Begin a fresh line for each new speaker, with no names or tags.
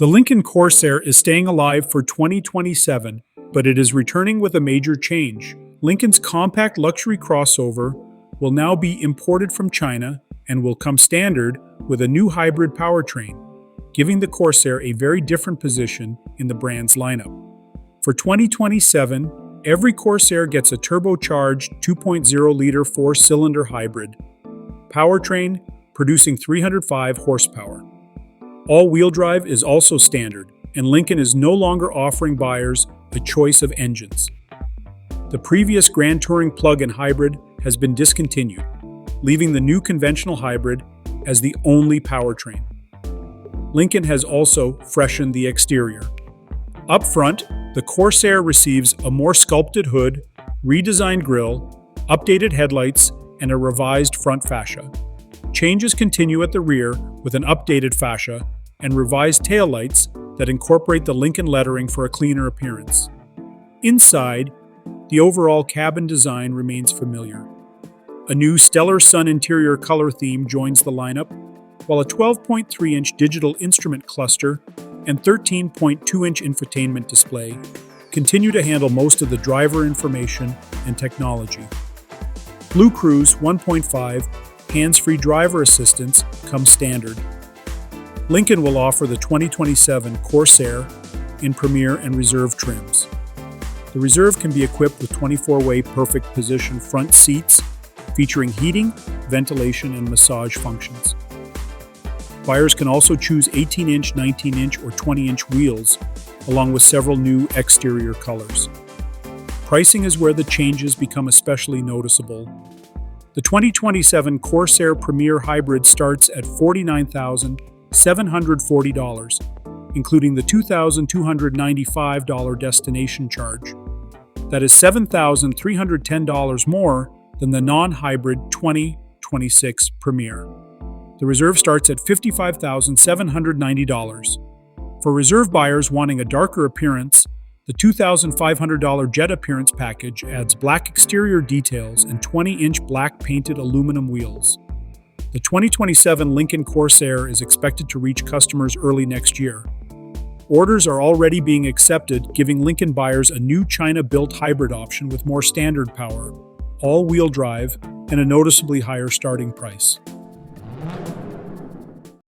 The Lincoln Corsair is staying alive for 2027, but it is returning with a major change. Lincoln's compact luxury crossover will now be imported from China and will come standard with a new hybrid powertrain, giving the Corsair a very different position in the brand's lineup. For 2027, every Corsair gets a turbocharged 2.0-liter four-cylinder hybrid powertrain producing 305 horsepower. All-wheel drive is also standard, and Lincoln is no longer offering buyers a choice of engines. The previous Grand Touring plug-in hybrid has been discontinued, leaving the new conventional hybrid as the only powertrain. Lincoln has also freshened the exterior. Up front, the Corsair receives a more sculpted hood, redesigned grille, updated headlights, and a revised front fascia. Changes continue at the rear with an updated fascia and revised taillights that incorporate the Lincoln lettering for a cleaner appearance. Inside, the overall cabin design remains familiar. A new Stellar Sun interior color theme joins the lineup, while a 12.3-inch digital instrument cluster and 13.2-inch infotainment display continue to handle most of the driver information and technology. BlueCruise 1.5 hands-free driver assistance comes standard. Lincoln will offer the 2027 Corsair in Premiere and Reserve trims. The Reserve can be equipped with 24-way perfect position front seats featuring heating, ventilation, and massage functions. Buyers can also choose 18-inch, 19-inch, or 20-inch wheels, along with several new exterior colors. Pricing is where the changes become especially noticeable. The 2027 Corsair Premiere Hybrid starts at $49,740, including the $2,295 destination charge. That is $7,310 more than the non-hybrid 2026 Premiere. The Reserve starts at $55,790. For Reserve buyers wanting a darker appearance, the $2,500 Jet Appearance package adds black exterior details and 20-inch black painted aluminum wheels. The 2027 Lincoln Corsair is expected to reach customers early next year. Orders are already being accepted, giving Lincoln buyers a new China-built hybrid option with more standard power, all-wheel drive, and a noticeably higher starting price.